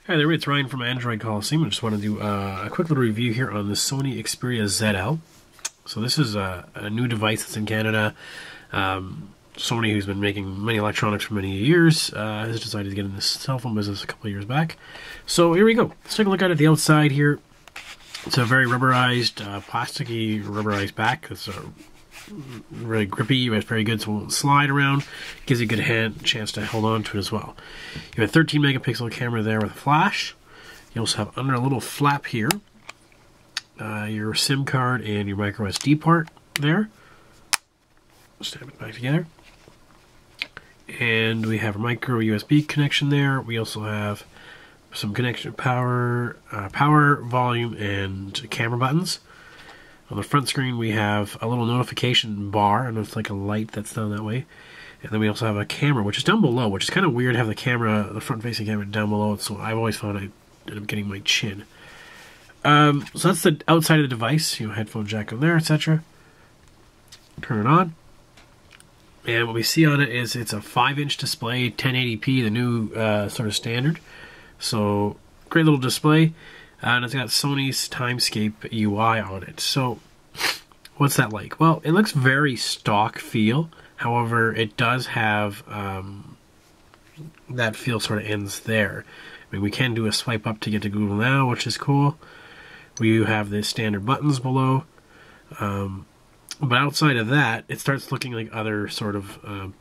Hi there, it's Ryan from Android Coliseum. I just want to do a quick little review here on the Sony Xperia ZL. So this is a new device that's in Canada. Sony, who's been making many electronics for many years, has decided to get in this cell phone business a couple of years back. So here we go. Let's take a look at it. The outside here. It's a very rubberized, plasticky rubberized back. It's really grippy, but it's very good, so it won't slide around. Gives you a good chance to hold on to it as well. You have a 13 megapixel camera there with a flash. You also have under a little flap here your SIM card and your micro SD part there. Snap it back together. And we have a micro USB connection there. We also have some connection power, volume, and camera buttons. On the front screen, we have a little notification bar, and it's like a light that's down that way. And then we also have a camera, which is down below, which is kind of weird to have the camera, the front-facing camera, down below. So I've always found I ended up getting my chin. So that's the outside of the device. You know, headphone jack on there, etc. Turn it on. And what we see on it is it's a 5-inch display, 1080p, the new sort of standard. So, great little display. And it's got Sony's Timescape UI on it. So, what's that like? Well, it looks very stock feel. However, it does have that feel sort of ends there. I mean, we can do a swipe up to get to Google Now, which is cool. We have the standard buttons below. But outside of that, it starts looking like other sort of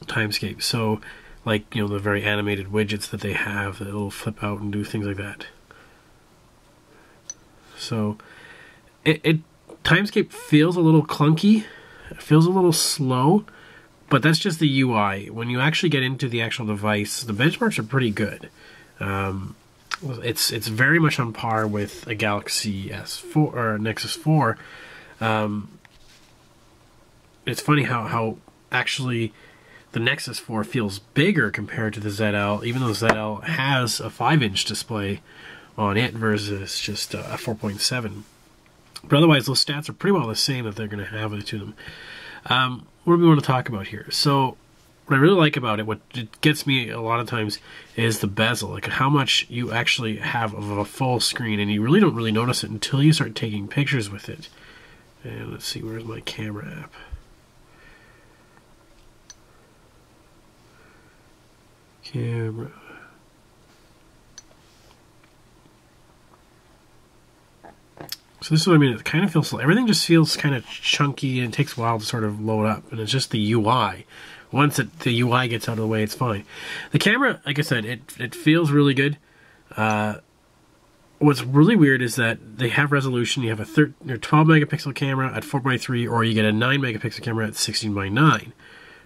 Timescape. So, like, you know, the very animated widgets that they have that will flip out and do things like that. So, Timescape feels a little clunky, it feels a little slow, but that's just the UI. When you actually get into the actual device, the benchmarks are pretty good. It's very much on par with a Galaxy S4 or Nexus 4. It's funny how actually the Nexus 4 feels bigger compared to the ZL, even though the ZL has a 5-inch display on it versus just a 4.7. But otherwise, those stats are pretty well the same that they're going to have to them. What do we want to talk about here? So, what I really like about it, what it gets me a lot of times, is the bezel. Like how much you actually have of a full screen, and you really don't notice it until you start taking pictures with it. And let's see, where's my camera app? Camera. So this is what I mean. It kind of feels, everything just feels kind of chunky, and it takes a while to sort of load up. And it's just the UI. Once the UI gets out of the way, it's fine. The camera, like I said, it feels really good. What's really weird is that they have resolution. You have a 12 megapixel camera at 4:3, or you get a 9 megapixel camera at 16:9.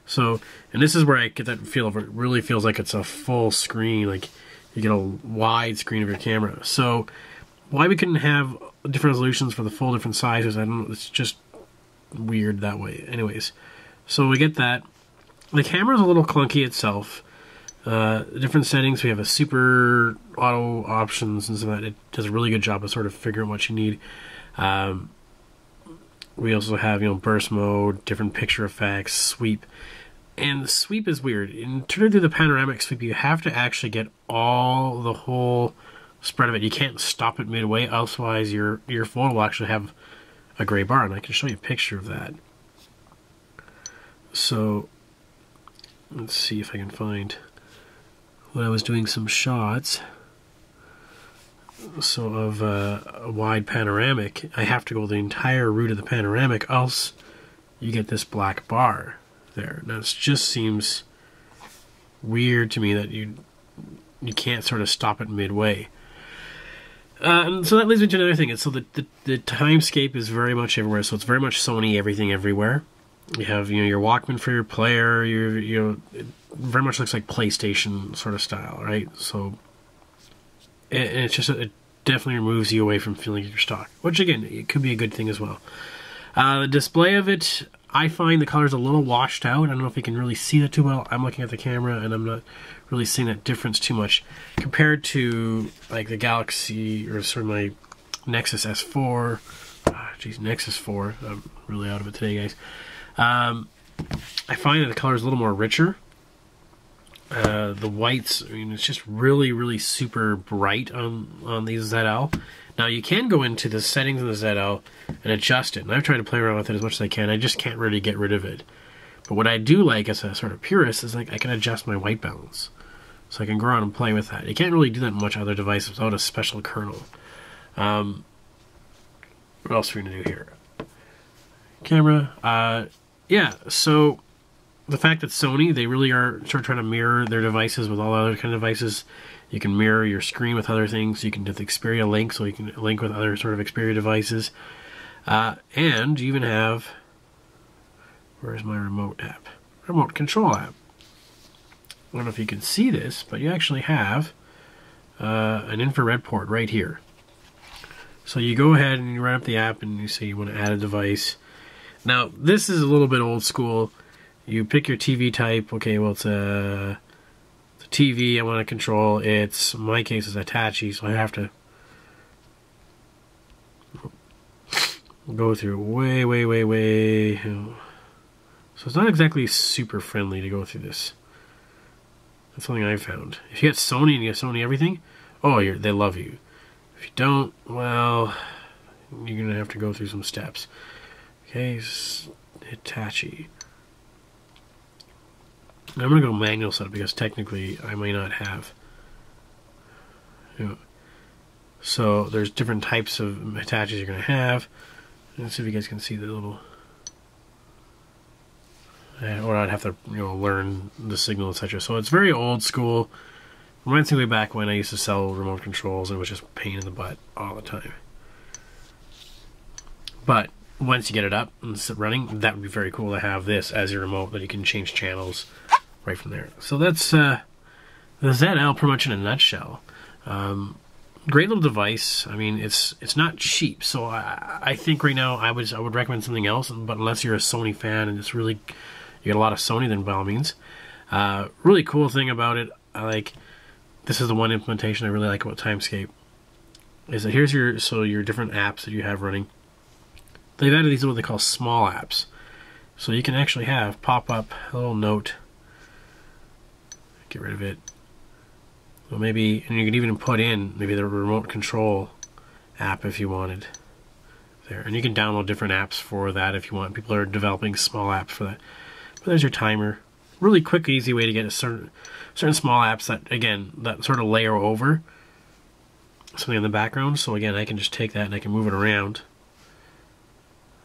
So, and this is where I get that feel of it really feels like it's a full screen, like you get a wide screen of your camera. So, why we couldn't have different resolutions for the full different sizes, I don't know, it's just weird that way. Anyways, so we get that. The camera's a little clunky itself. Different settings, we have a super auto options and so that. It does a really good job of sort of figuring what you need. We also have, you know, burst mode, different picture effects, sweep. And the sweep is weird. In order to do the panoramic sweep, you have to actually get the whole spread of it. You can't stop it midway, otherwise your phone will actually have a gray bar, and I can show you a picture of that. So, let's see if I can find, when I was doing some shots, so of a wide panoramic, I have to go the entire route of the panoramic, else you get this black bar there. Now it just seems weird to me that you can't sort of stop it midway. And so that leads me to another thing. So the Timescape is very much everywhere. So it's very much Sony everything everywhere. You have, you know, your Walkman for your player. It very much looks like PlayStation sort of style, right? So it's just, it definitely removes you away from feeling like you're stock, which again, it could be a good thing as well. The display of it, I find the color's a little washed out. I don't know if you can really see that too well. I'm looking at the camera and I'm not really seeing that difference too much compared to like the Galaxy or sort of my Nexus S4. Geez, Nexus 4. I'm really out of it today, guys. I find that the color is a little more richer. The whites, I mean, it's just really, really super bright on these ZL. Now, you can go into the settings in the ZL and adjust it. And I've tried to play around with it as much as I can. I just can't really get rid of it. But what I do like as a sort of purist is like I can adjust my white balance. So I can go around and play with that. You can't really do that on much other devices without a special kernel. What else are we going to do here? Camera. Yeah, so the fact that Sony, they really are sort of trying to mirror their devices with all other kind of devices. You can mirror your screen with other things. You can do the Xperia link, so you can link with other sort of Xperia devices. And you even have, where's my remote app? Remote control app. I don't know if you can see this, but you actually have an infrared port right here. So you go ahead and you run up the app and you say you want to add a device. Now, this is a little bit old school. You pick your TV type. Okay, well, it's a TV I want to control. It's, in my case, it's Hitachi, so I have to go through way. So it's not exactly super friendly to go through this. That's something I've found. If you get Sony and you get Sony everything, oh, they love you. If you don't, well, you're going to have to go through some steps. Okay, Hitachi. I'm going to go manual setup because technically I may not have. So there's different types of Hitachis you're going to have. Let's see if you guys can see the little... or I'd have to, learn the signal, etc. So it's very old school. Reminds me way back when I used to sell remote controls and it was just a pain in the butt all the time. But once you get it up and it's running, that would be very cool to have this as your remote that you can change channels right from there. So that's the ZL pretty much in a nutshell. Great little device. I mean, it's not cheap, so I think right now I would recommend something else. But unless you're a Sony fan and it's really you get a lot of Sony, then by all means. Really cool thing about it, this is the one implementation I really like about Timescape, is that here's your different apps that you have running. They've added these what they call small apps, so you can actually have pop up a little note. Get rid of it. Well, maybe, and you can even put in maybe the remote control app if you wanted. There, and you can download different apps for that if you want. People are developing small apps for that. But there's your timer. Really quick, easy way to get a certain small apps that, again, that sort of layer over something in the background. So again, I can just take that and I can move it around.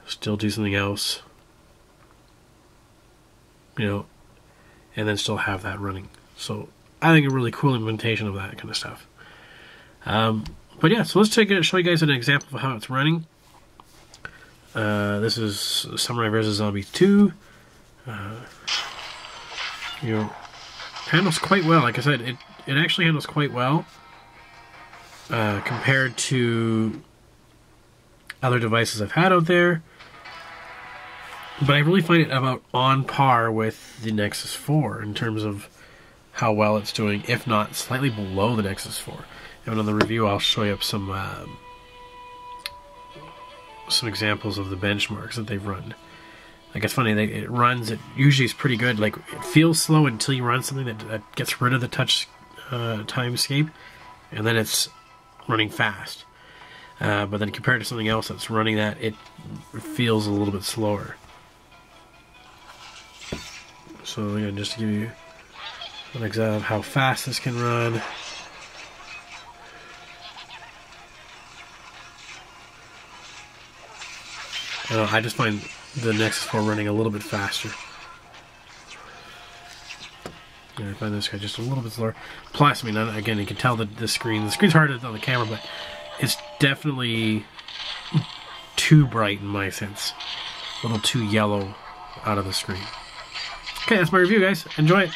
Still do something else. And then still have that running. So I think a really cool implementation of that kind of stuff. But yeah, so let's show you guys an example of how it's running. This is Samurai vs. Zombies 2. Handles quite well. Like I said, it actually handles quite well compared to other devices I've had out there. But I really find it about on par with the Nexus 4 in terms of how well it's doing, if not slightly below the Nexus 4. And on the review, I'll show you up some examples of the benchmarks that they've run. Like, it's funny, it usually is pretty good. Like, it feels slow until you run something that gets rid of the touch timescape, and then it's running fast. But then compared to something else that's running that, it feels a little bit slower. So again, just to give you an example of how fast this can run. I just find the Nexus 4 running a little bit faster. I find this guy just a little bit slower. Plus, I mean, again, you can tell that the screen's hard on the camera, but it's definitely too bright in my sense. A little too yellow out of the screen. Okay, that's my review, guys. Enjoy it.